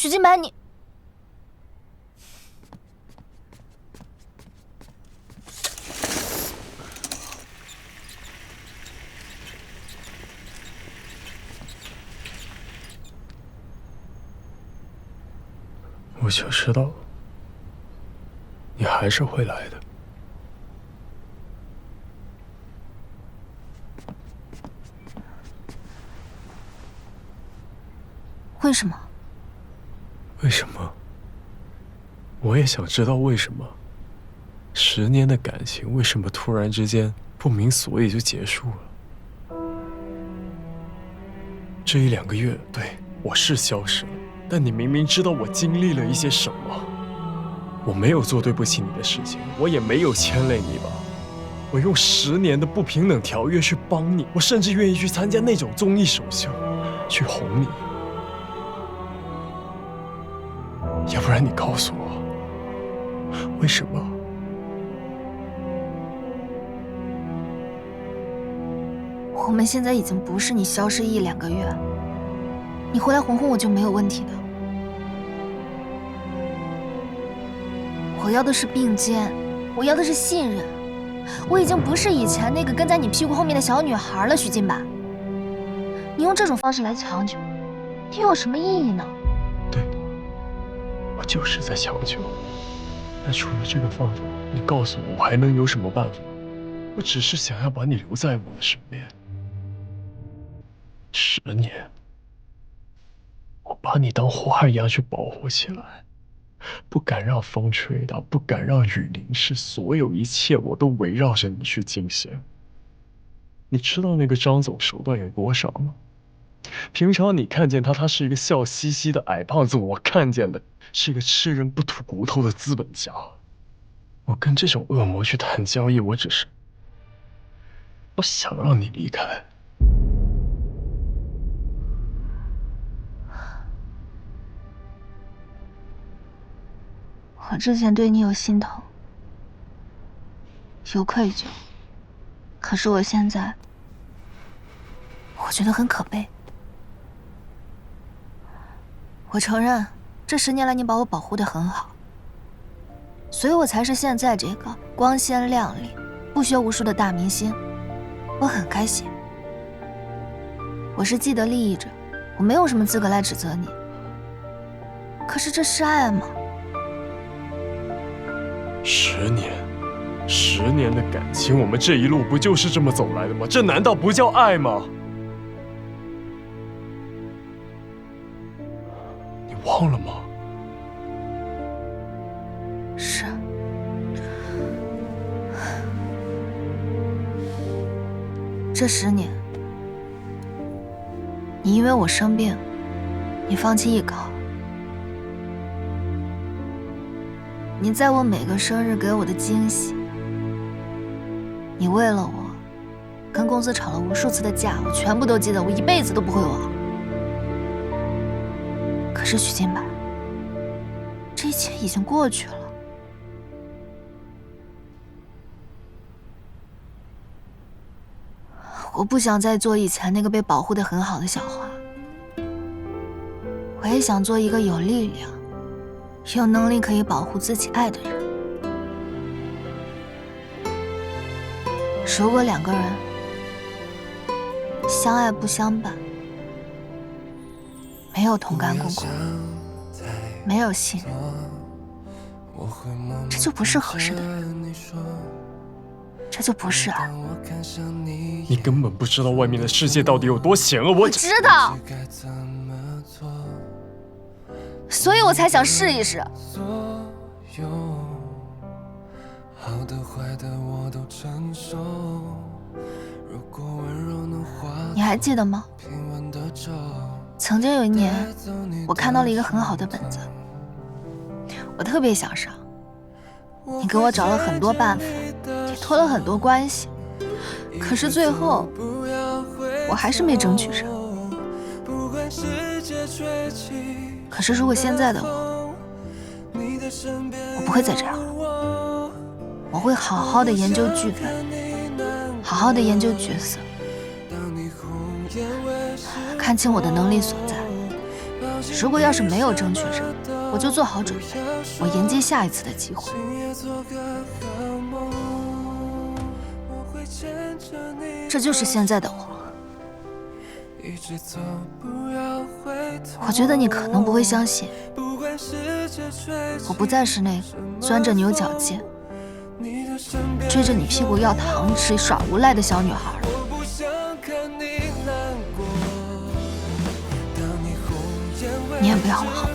许金白，你……我就知道，你还是会来的。为什么？为什么？我也想知道为什么。10年的感情，为什么突然之间不明所以就结束了？这1、2个月，对，我是消失了，但你明明知道我经历了一些什么。我没有做对不起你的事情，我也没有牵累你吧。我用10年的不平等条约去帮你，我甚至愿意去参加那种综艺首秀，去哄你。要不然你告诉我，为什么？我们现在已经不是你消失1、2个月，你回来哄哄我就没有问题的。我要的是并肩，我要的是信任。我已经不是以前那个跟在你屁股后面的小女孩了，许金白。你用这种方式来强求，又有什么意义呢？对，我就是在强求。但除了这个方法，你告诉我，我还能有什么办法？我只是想要把你留在我的身边。10年，我把你当花一样去保护起来。不敢让风吹到，不敢让雨淋湿，所有一切我都围绕着你去进行。你知道那个张总手段有多少吗？平常你看见他，他是一个笑嘻嘻的矮胖子，我看见的是一个吃人不吐骨头的资本家。我跟这种恶魔去谈交易，我想让你离开。我之前对你有心疼，有愧疚，可是我现在，我觉得很可悲。我承认，这10年来你把我保护得很好，所以我才是现在这个光鲜亮丽、不学无术的大明星。我很开心。我是既得利益者，我没有什么资格来指责你。可是这是爱吗10年的感情，我们这一路不就是这么走来的吗？这难道不叫爱吗？你忘了吗？是。这10年，你因为我生病，你放弃艺考。你在我每个生日给我的惊喜，你为了我跟公司吵了无数次的架，我全部都记得，我一辈子都不会忘。可是许金白，这一切已经过去了。我不想再做以前那个被保护得很好的小花，我也想做一个有力量、有能力可以保护自己爱的人。如果2个人相爱不相伴，没有同甘共苦，没有信任，这就不是合适的人，这就不是爱。你根本不知道外面的世界到底有多险恶。我知道，所以我才想试一试。你还记得吗？曾经有一年，我看到了一个很好的本子，我特别想上。你给我找了很多办法，也托了很多关系，可是最后我还是没争取上。可是如果现在的我不会再这样了，我会好好的研究剧本，好好的研究角色，看清我的能力所在，如果要是没有争取上，我就做好准备，我迎接下一次的机会。这就是现在的我。我觉得你可能不会相信，我不再是那个钻着牛角尖，追着你屁股要糖吃、耍无赖的小女孩了。你也不要了，好吗？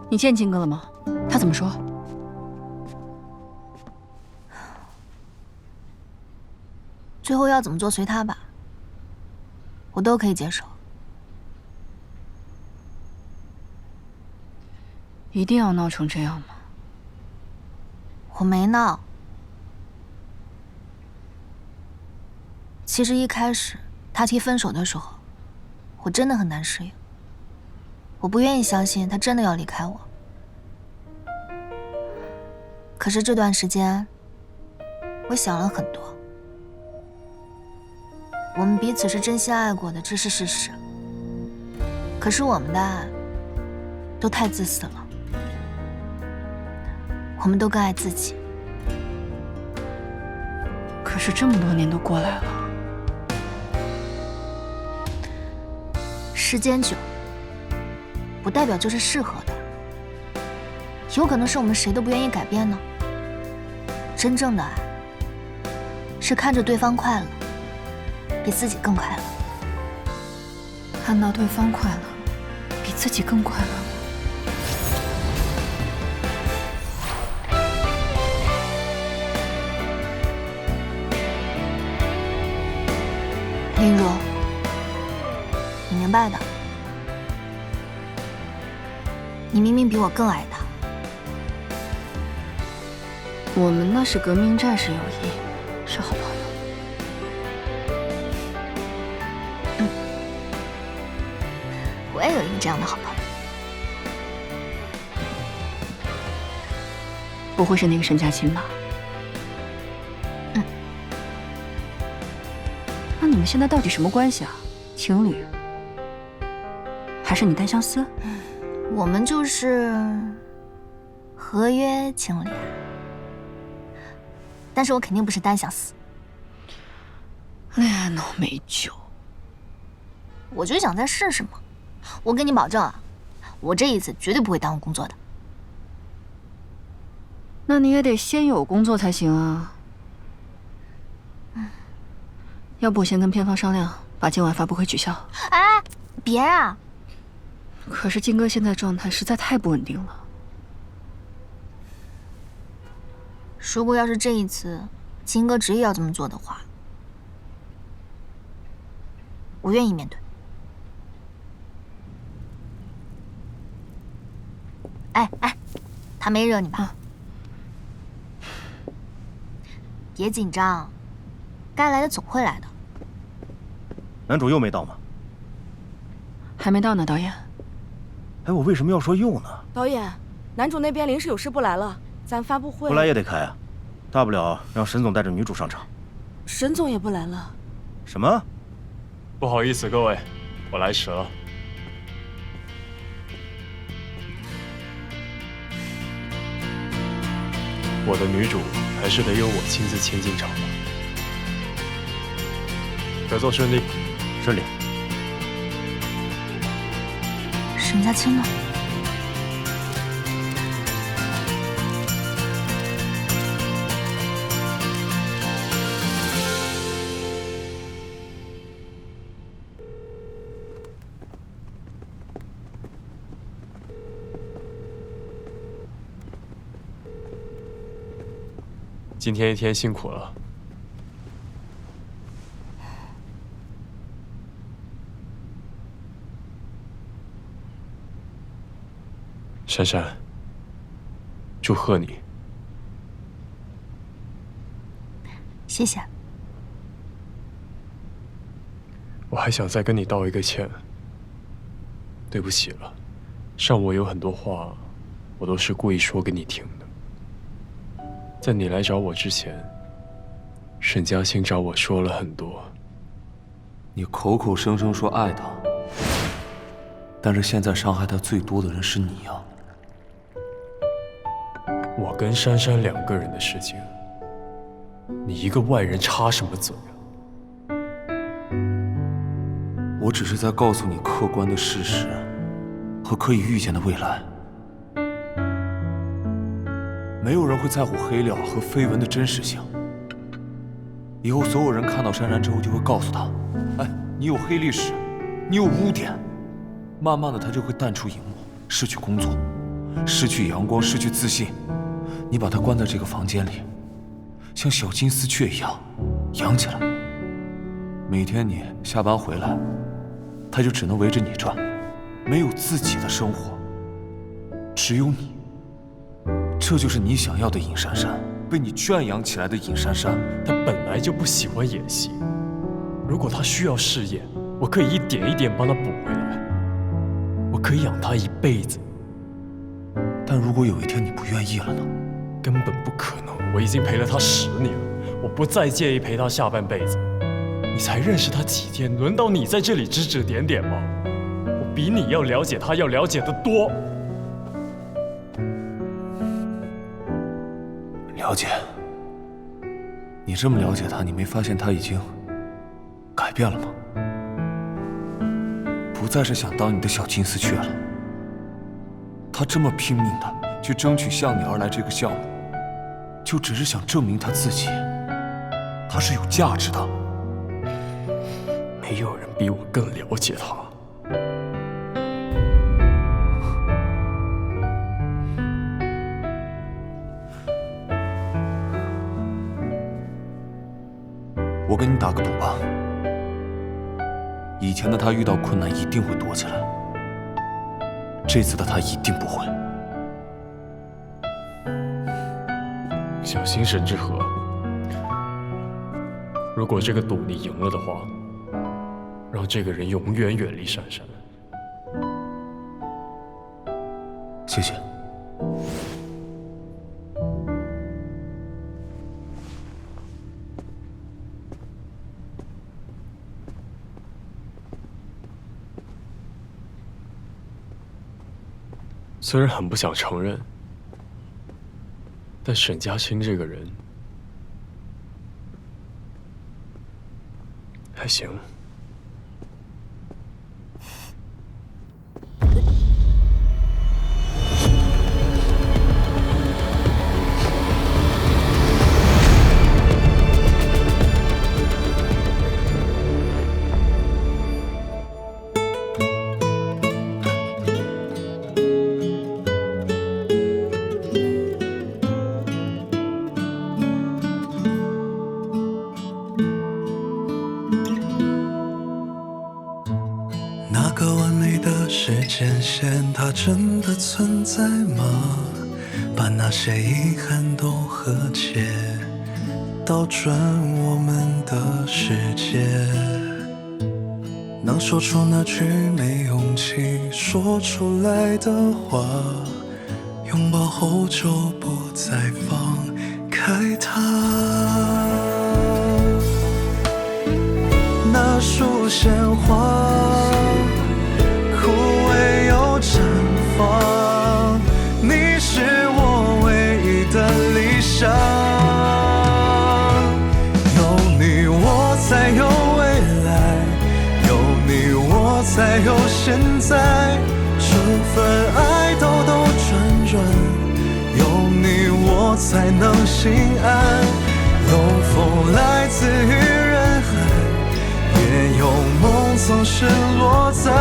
你见金哥了吗？他怎么说？最后要怎么做随他吧，我都可以接受。一定要闹成这样吗？我没闹。其实一开始他提分手的时候，我真的很难适应。我不愿意相信他真的要离开我。可是这段时间，我想了很多。我们彼此是真心爱过的，这是事实。可是我们的爱都太自私了，我们都更爱自己。可是这么多年都过来了，时间久，不代表就是适合的，有可能是我们谁都不愿意改变呢。真正的爱，是看着对方快乐，比自己更快乐。看到对方快乐，比自己更快乐吗？林茹，你明白的。你明明比我更爱他。我们那是革命战士友谊，是好朋友。我也有一个这样的好朋友。不会是那个沈佳琴吧？那你们现在到底什么关系啊？情侣？还是你单相思？我们就是合约情侣，但是我肯定不是单相思。恋爱脑没救。我就想再试试嘛。我跟你保证啊，我这一次绝对不会耽误工作的。那你也得先有工作才行啊。要不我先跟片方商量，把今晚发布会取消。哎，别啊！可是金哥现在状态实在太不稳定了。如果要是这一次金哥执意要这么做的话，我愿意面对。哎，他没惹你吧？别紧张，该来的总会来的。男主又没到吗？还没到呢，导演。哎，我为什么要说又呢？导演，男主那边临时有事不来了，咱发布会不来也得开啊，大不了让沈总带着女主上场。沈总也不来了。什么？不好意思，各位，我来迟了。我的女主还是得由我亲自牵进场吧。合作顺利，顺利。沈佳清呢？今天一天辛苦了。珊珊，祝贺你。谢谢。我还想再跟你道一个歉，对不起了，上午有很多话，我都是故意说给你听的。在你来找我之前，沈嘉欣找我说了很多。你口口声声说爱他，但是现在伤害他最多的人是你呀。我跟珊珊2个人的事情，你一个外人插什么嘴啊？我只是在告诉你客观的事实和可以预见的未来。没有人会在乎黑料和绯闻的真实性。以后所有人看到珊珊之后，就会告诉她：“哎，你有黑历史，你有污点。”慢慢的，她就会淡出荧幕，失去工作，失去阳光，失去自信。你把她关在这个房间里，像小金丝雀一样养起来。每天你下班回来，她就只能围着你转，没有自己的生活，只有你。这就是你想要的尹珊珊，被你圈养起来的尹珊珊。她本来就不喜欢演戏，如果她需要事业，我可以一点一点帮她补回来，我可以养她一辈子。但如果有一天你不愿意了呢？根本不可能，我已经陪了她10年了，我不再介意陪她下半辈子。你才认识她几天，轮到你在这里指指点点吗？我比你要了解她，要了解得多。了解。你这么了解她，你没发现她已经改变了吗？不再是想当你的小金丝雀了。她这么拼命的去争取向你而来这个项目，就只是想证明她自己，她是有价值的。没有人比我更了解她。我跟你打个赌吧，以前的他遇到困难一定会躲起来，这次的他一定不会。小心沈之和，如果这个赌你赢了的话，让这个人永远远离珊珊。谢谢。虽然很不想承认，但沈嘉欣这个人还行。那个完美的时间线，它真的存在吗？把那些遗憾都和解，倒转我们的世界。能说出那句没勇气说出来的话，拥抱后就不再放开它。那束鲜花枯萎又绽放，你是我唯一的理想。有你我才有未来，有你我才有现在。这份爱兜兜转转，有你我才能心安。有风来自于人海，也有梦总是落在